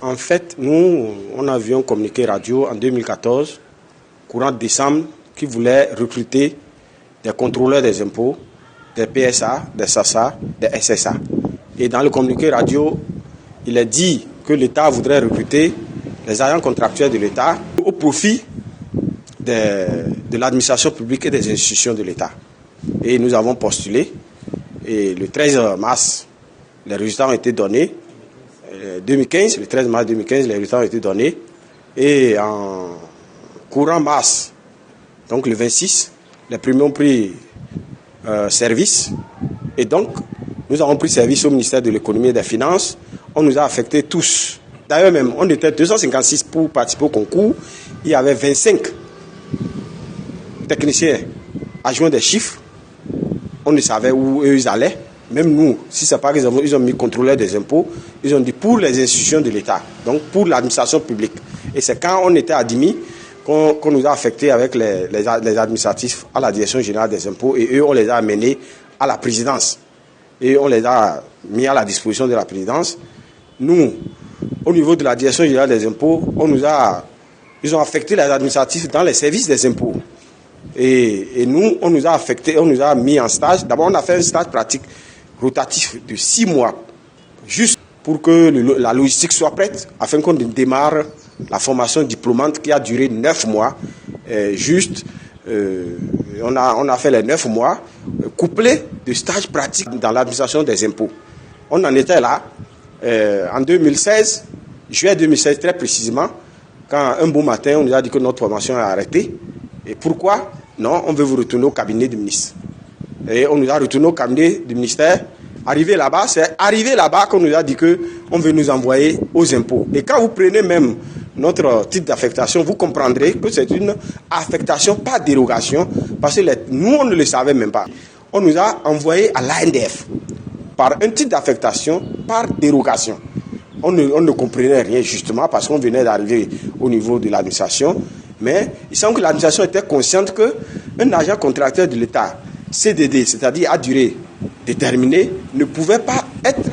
En fait, nous, on a vu un communiqué radio en 2014, courant décembre, qui voulait recruter des contrôleurs des impôts, des PSA, des SASA, des SSA. Et dans le communiqué radio, il est dit que l'État voudrait recruter les agents contractuels de l'État au profit de l'administration publique et des institutions de l'État. Et nous avons postulé. Et le 13 mars, les résultats ont été donnés. Le 13 mars 2015, les résultats ont été donnés. Et en courant mars, donc le 26, les premiers ont pris service. Et donc, nous avons pris service au ministère de l'économie et des finances. On nous a affectés tous. D'ailleurs même, on était 256 pour participer au concours. Il y avait 25 techniciens adjoints des chiffres. On ne savait où eux ils allaient. Même nous, si c'est pas qu'ils ont mis contrôleur des impôts, ils ont dit pour les institutions de l'État, donc pour l'administration publique. Et c'est quand on était admis qu'on nous a affectés avec les administratifs à la direction générale des impôts et eux, on les a amenés à la présidence. Et on les a mis à la disposition de la présidence. Nous, au niveau de la direction générale des impôts, ils ont affecté les administratifs dans les services des impôts. Et nous, on nous a affectés, on nous a mis en stage. D'abord, on a fait un stage pratique rotatif de 6 mois, juste pour que la logistique soit prête, afin qu'on démarre la formation diplômante qui a duré 9 mois. On a fait les 9 mois, couplés de stages pratiques dans l'administration des impôts. On en était là, en 2016, juillet 2016 très précisément, quand un beau matin, on nous a dit que notre formation est arrêtée. Et pourquoi? Non, on veut vous retourner au cabinet du ministre. Et on nous a retourné au cabinet du ministère. C'est arrivé là-bas qu'on nous a dit qu'on veut nous envoyer aux impôts. Et quand vous prenez même notre titre d'affectation, vous comprendrez que c'est une affectation par dérogation, parce que nous, on ne le savait même pas. On nous a envoyé à l'ANDF par un titre d'affectation par dérogation. On ne comprenait rien justement parce qu'on venait d'arriver au niveau de l'administration. Mais il semble que l'administration était consciente qu'un agent contracteur de l'État, CDD, c'est-à-dire à durée déterminée, ne pouvait pas être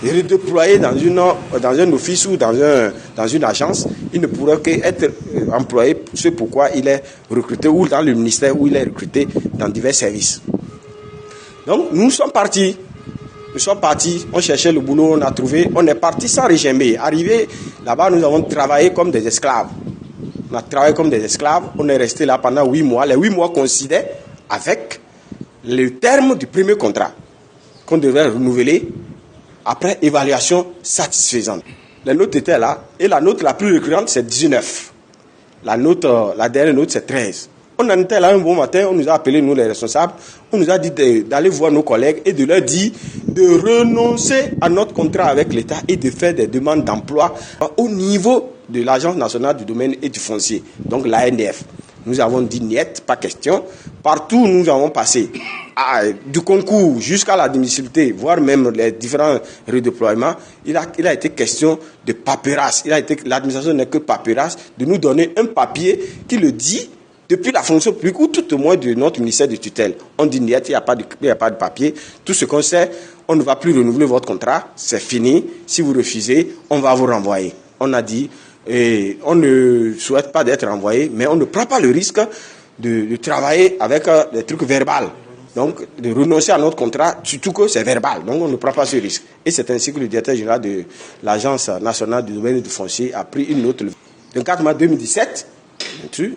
redéployé dans un office ou dans une agence. Il ne pourrait qu'être employé, c'est pourquoi il est recruté, ou dans le ministère où il est recruté dans divers services. Donc nous sommes partis, on cherchait le boulot, on a trouvé, on est parti sans régimé. Arrivé là-bas, nous avons travaillé comme des esclaves. On a travaillé comme des esclaves, on est resté là pendant 8 mois. Les 8 mois coïncidaient avec le terme du premier contrat qu'on devait renouveler après évaluation satisfaisante. Les notes étaient là et la note la plus récurrente c'est 19. La dernière note c'est 13. On en était là un bon matin, on nous a appelés, nous les responsables, on nous a dit d'aller voir nos collègues et de leur dire de renoncer à notre contrat avec l'État et de faire des demandes d'emploi au niveau de l'Agence nationale du domaine et du foncier, donc l'ANDF. Nous avons dit niet, pas question. Partout où nous avons passé, du concours jusqu'à l'admissibilité, voire même les différents redéploiements, il a été question de paperasse. L'administration n'est que paperasse, de nous donner un papier qui le dit depuis la fonction publique ou tout au moins de notre ministère de tutelle. On dit niet, il n'y a pas de papier. Tout ce qu'on sait, on ne va plus renouveler votre contrat, c'est fini. Si vous refusez, on va vous renvoyer. On a dit, et on ne souhaite pas d'être renvoyé, mais on ne prend pas le risque de travailler avec des trucs verbaux. Donc, de renoncer à notre contrat, surtout que c'est verbal. Donc, on ne prend pas ce risque. Et c'est ainsi que le directeur général de l'Agence nationale du domaine du foncier a pris une note. Le 4 mars 2017,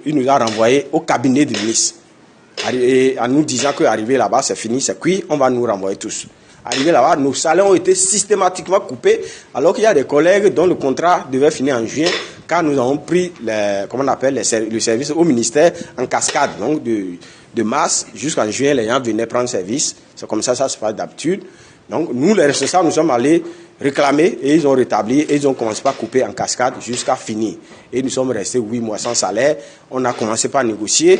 il nous a renvoyé au cabinet du ministre. En nous disant qu'arriver là-bas, c'est fini, c'est cuit, on va nous renvoyer tous. Arrivé là-bas, nos salaires ont été systématiquement coupés, alors qu'il y a des collègues dont le contrat devait finir en juin, car nous avons pris le service au ministère en cascade. Donc de mars jusqu'en juin, les gens venaient prendre service. C'est comme ça se passe d'habitude. Donc nous, les responsables, nous sommes allés réclamer et ils ont rétabli et ils ont commencé par couper en cascade jusqu'à finir. Et nous sommes restés 8 mois sans salaire. On a commencé par négocier.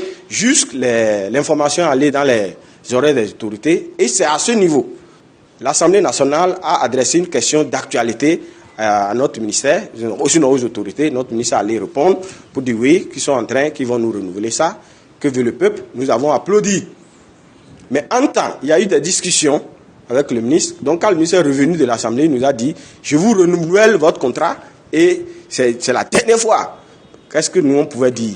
L'information allait dans les oreilles des autorités et c'est à ce niveau. L'Assemblée nationale a adressé une question d'actualité à notre ministère, aussi aux autorités. Notre ministère allait répondre pour dire oui, qu'ils vont nous renouveler ça. Que veut le peuple? Nous avons applaudi. Mais en temps, il y a eu des discussions avec le ministre. Donc quand le ministre est revenu de l'Assemblée, il nous a dit, je vous renouvelle votre contrat, Et c'est la dernière fois. Qu'est-ce que nous, on pouvait dire?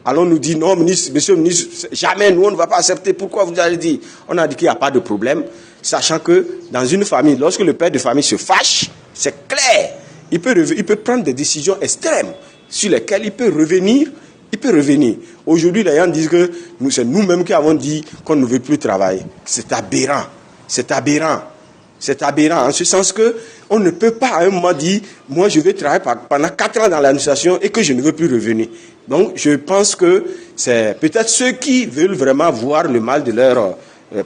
Allons nous dire, non, monsieur le ministre, jamais, nous, on ne va pas accepter. Pourquoi vous allez dire? On a dit qu'il n'y a pas de problème, sachant que dans une famille, lorsque le père de famille se fâche, c'est clair. Il peut prendre des décisions extrêmes sur lesquelles il peut revenir. Aujourd'hui, les gens disent que c'est nous-mêmes qui avons dit qu'on ne veut plus travailler. C'est aberrant. C'est aberrant en ce sens que on ne peut pas à un moment dire moi je vais travailler pendant 4 ans dans l'administration et que je ne veux plus revenir. Donc je pense que c'est peut-être ceux qui veulent vraiment voir le mal de leurs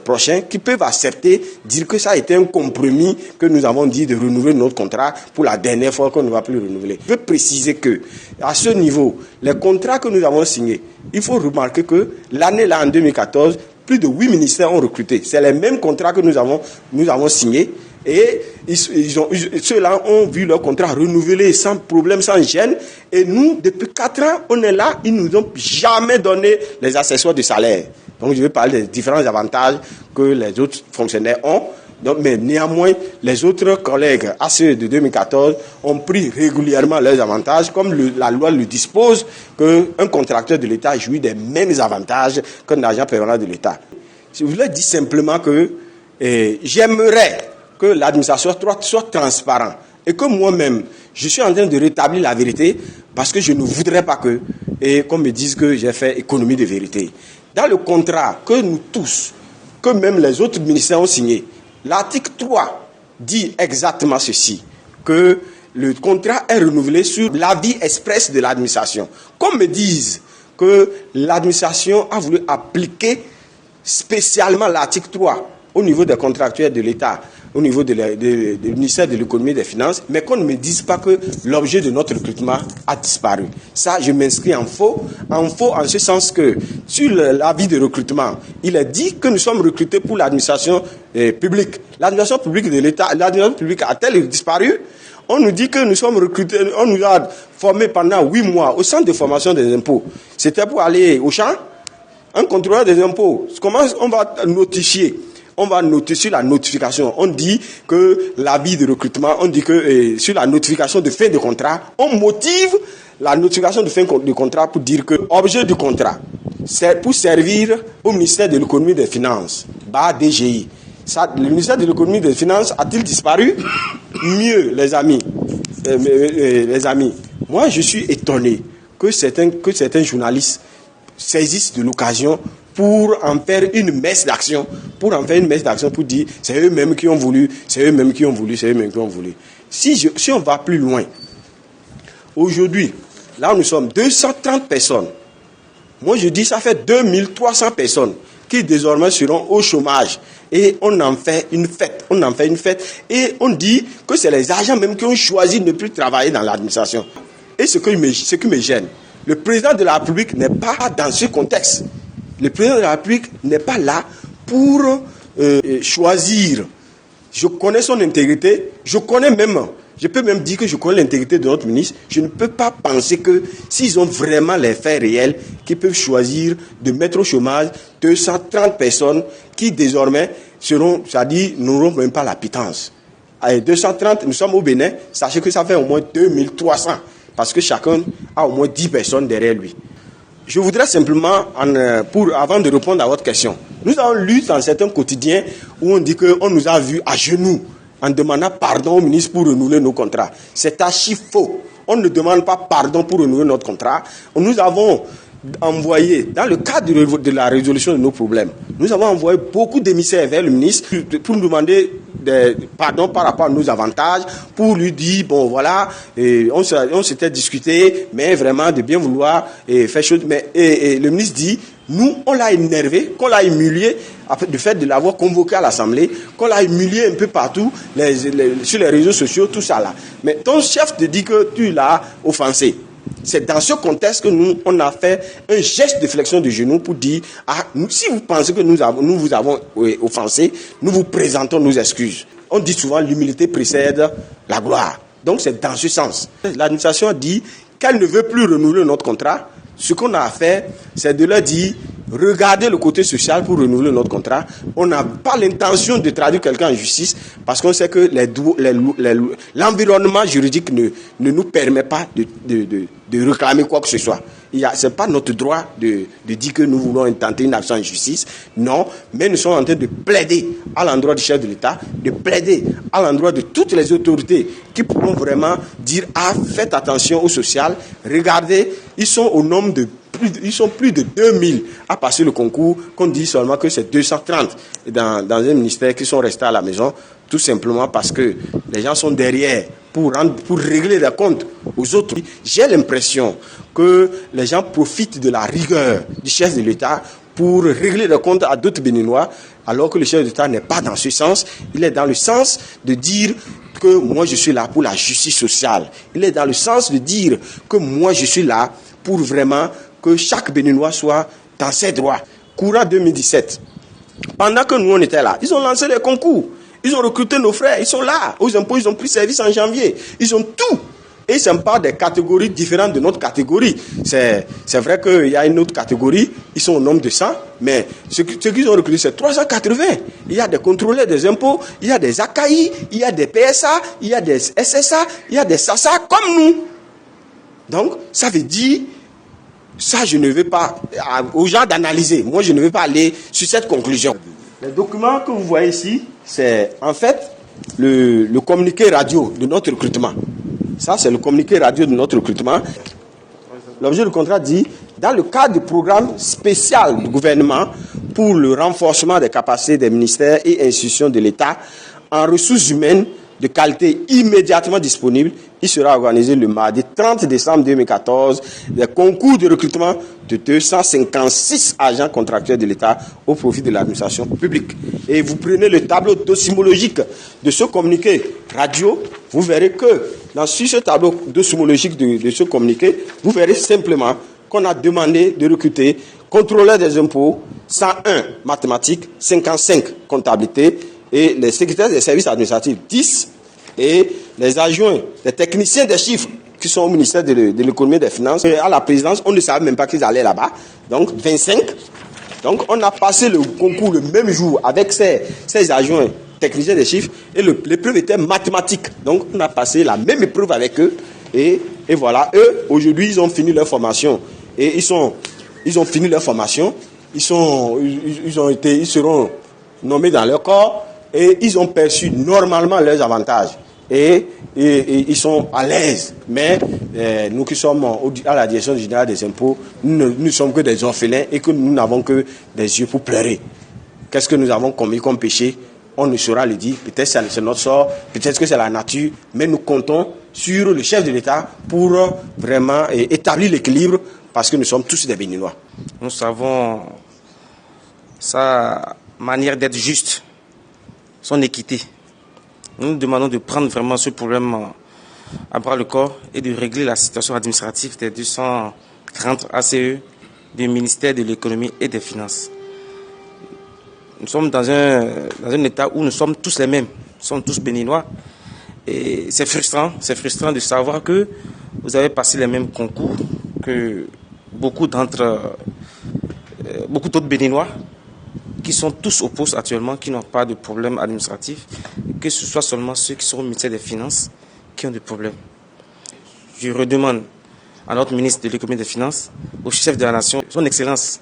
prochains qui peuvent accepter, dire que ça a été un compromis que nous avons dit de renouveler notre contrat pour la dernière fois qu'on ne va plus renouveler. Je veux préciser que à ce niveau, les contrats que nous avons signés, il faut remarquer que l'année là en 2014, plus de 8 ministères ont recruté. C'est les mêmes contrats que nous avons signés. Et ceux-là ont vu leur contrat renouvelé sans problème, sans gêne. Et nous, depuis 4 ans, on est là, ils ne nous ont jamais donné les accessoires de salaire. Donc je vais parler des différents avantages que les autres fonctionnaires ont. Donc, mais néanmoins, les autres collègues à ceux de 2014 ont pris régulièrement leurs avantages, comme la loi le dispose, qu'un contracteur de l'État jouit des mêmes avantages qu'un agent permanent de l'État. Je voulais dire simplement que j'aimerais que l'administration soit transparente et que moi-même, je suis en train de rétablir la vérité parce que je ne voudrais pas qu'on me dise que j'ai fait économie de vérité. Dans le contrat que nous tous, que même les autres ministères ont signé, l'article 3 dit exactement ceci, que le contrat est renouvelé sur l'avis express de l'administration. Qu'on me dise que l'administration a voulu appliquer spécialement l'article 3 au niveau des contractuels de l'État, au niveau du ministère de l'économie et des finances, mais qu'on ne me dise pas que l'objet de notre recrutement a disparu. Ça, je m'inscris en faux en ce sens que sur l'avis de recrutement, il est dit que nous sommes recrutés pour l'administration publique. L'administration publique de l'État, l'administration publique a-t-elle disparu? On nous dit que nous sommes recrutés, on nous a formés pendant 8 mois au centre de formation des impôts. C'était pour aller au champ. Un contrôleur des impôts, comment on va notifier? On va noter sur la notification. On dit que l'avis de recrutement, on dit que sur la notification de fin de contrat, on motive la notification de fin de contrat pour dire que objet du contrat, c'est pour servir au ministère de l'économie et des finances, DGI. Ça, le ministère de l'économie et des finances a-t-il disparu? Mieux, les amis. Moi, je suis étonné que certains journalistes saisissent de l'occasion pour en faire une messe d'action, pour dire c'est eux-mêmes qui ont voulu. Si on va plus loin, aujourd'hui, là nous sommes 230 personnes. Moi je dis ça fait 2300 personnes qui désormais seront au chômage. Et on en fait une fête. Et on dit que c'est les agents même qui ont choisi de ne plus travailler dans l'administration. Et ce qui me gêne, le président de la République n'est pas dans ce contexte. Le président de la République n'est pas là pour choisir. Je connais son intégrité. Je peux même dire que je connais l'intégrité de notre ministre. Je ne peux pas penser que s'ils ont vraiment les faits réels, qu'ils peuvent choisir de mettre au chômage 230 personnes qui désormais n'auront même pas la pitance. À 230, nous sommes au Bénin. Sachez que ça fait au moins 2300 parce que chacun a au moins 10 personnes derrière lui. Je voudrais simplement, avant de répondre à votre question, nous avons lu dans certains quotidiens où on dit qu'on nous a vus à genoux en demandant pardon au ministre pour renouveler nos contrats. C'est archi faux. On ne demande pas pardon pour renouveler notre contrat. Nous avons envoyé, dans le cadre de la résolution de nos problèmes, nous avons envoyé beaucoup d'émissaires vers le ministre pour nous demander pardon par rapport à nos avantages, pour lui dire, bon voilà, on s'était discuté, mais vraiment de bien vouloir faire chose. Mais le ministre dit, nous, on l'a énervé, qu'on l'a humilié, du fait de l'avoir convoqué à l'Assemblée, qu'on l'a humilié un peu partout, sur les réseaux sociaux, tout ça là. Mais ton chef te dit que tu l'as offensé. C'est dans ce contexte que on a fait un geste de flexion de genoux pour dire, si vous pensez que nous vous avons offensé, nous vous présentons nos excuses. On dit souvent l'humilité précède la gloire. Donc c'est dans ce sens. L'administration a dit qu'elle ne veut plus renouveler notre contrat. Ce qu'on a fait, c'est de leur dire, regarder le côté social pour renouveler notre contrat. On n'a pas l'intention de traduire quelqu'un en justice parce qu'on sait que l'environnement juridique ne nous permet pas de réclamer quoi que ce soit. Ce n'est pas notre droit de dire que nous voulons tenter une action en justice. Non, mais nous sommes en train de plaider à l'endroit du chef de l'État, de plaider à l'endroit de toutes les autorités qui pourront vraiment dire « Ah, faites attention au social, regardez, ils sont au nombre de plus de 2000 à passer le concours, qu'on dit seulement que c'est 230 dans un ministère qui sont restés à la maison, tout simplement parce que les gens sont derrière pour régler les comptes aux autres. » J'ai l'impression que les gens profitent de la rigueur du chef de l'État pour régler les comptes à d'autres Béninois, alors que le chef de l'État n'est pas dans ce sens. Il est dans le sens de dire que moi je suis là pour la justice sociale. Il est dans le sens de dire que moi je suis là pour vraiment que chaque Béninois soit dans ses droits. Courant 2017, pendant que nous on était là, ils ont lancé les concours. Ils ont recruté nos frères, ils sont là. Aux impôts, ils ont pris service en janvier. Ils ont tout. Et ce n'est pas des catégories différentes de notre catégorie. C'est vrai qu'il y a une autre catégorie, ils sont au nombre de 100, mais ce qu'ils ont recruté, c'est 380. Il y a des contrôleurs des impôts, il y a des AKI, il y a des PSA, il y a des SSA, il y a des SASA, comme nous. Donc, ça veut dire, ça je ne veux pas, aux gens d'analyser. Moi, je ne veux pas aller sur cette conclusion. Les documents que vous voyez ici, c'est en fait le communiqué radio de notre recrutement. Ça, c'est le communiqué radio de notre recrutement. L'objet du contrat dit, dans le cadre du programme spécial du gouvernement pour le renforcement des capacités des ministères et institutions de l'État en ressources humaines de qualité immédiatement disponible, il sera organisé le mardi 30 décembre 2014 des concours de recrutement de 256 agents contractuels de l'État au profit de l'administration publique. Et vous prenez le tableau dosimologique de ce communiqué radio, vous verrez que sur ce tableau dosimologique de ce communiqué, vous verrez simplement qu'on a demandé de recruter contrôleur des impôts, 101 mathématiques, 55 comptabilité, et les secrétaires des services administratifs, 10, et les adjoints, les techniciens des chiffres qui sont au ministère de l'économie et des finances. Et à la présidence, on ne savait même pas qu'ils allaient là-bas, donc 25. Donc on a passé le concours le même jour avec ces adjoints techniciens des chiffres, et l'épreuve était mathématique. Donc on a passé la même épreuve avec eux, et voilà, eux, aujourd'hui, ils ont fini leur formation. Et ils ont fini leur formation, ils seront nommés dans leur corps, et ils ont perçu normalement leurs avantages. Et ils sont à l'aise. Mais nous qui sommes à la direction générale des impôts, nous ne sommes que des orphelins et que nous n'avons que des yeux pour pleurer. Qu'est-ce que nous avons commis comme péché? On ne saura le dire. Peut-être que c'est notre sort, peut-être que c'est la nature, mais nous comptons sur le chef de l'État pour vraiment établir l'équilibre, parce que nous sommes tous des Béninois. Nous savons sa manière d'être juste, son équité. Nous nous demandons de prendre vraiment ce problème à bras le corps et de régler la situation administrative des 230 ACE du ministère de l'économie et des finances. Nous sommes dans un état où nous sommes tous les mêmes, nous sommes tous béninois. Et c'est frustrant de savoir que vous avez passé les mêmes concours que beaucoup d'autres béninois qui sont tous au poste actuellement, qui n'ont pas de problème administratif, que ce soit seulement ceux qui sont au ministère des Finances qui ont des problèmes. Je redemande à notre ministre de l'économie et des Finances, au chef de la nation, son Excellence,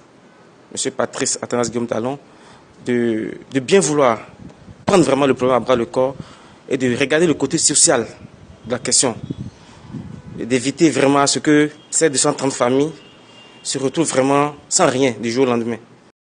M. Patrice Athanase Guillaume Talon, de bien vouloir prendre vraiment le problème à bras le corps et de regarder le côté social de la question, et d'éviter vraiment à ce que ces 230 familles se retrouvent vraiment sans rien du jour au lendemain.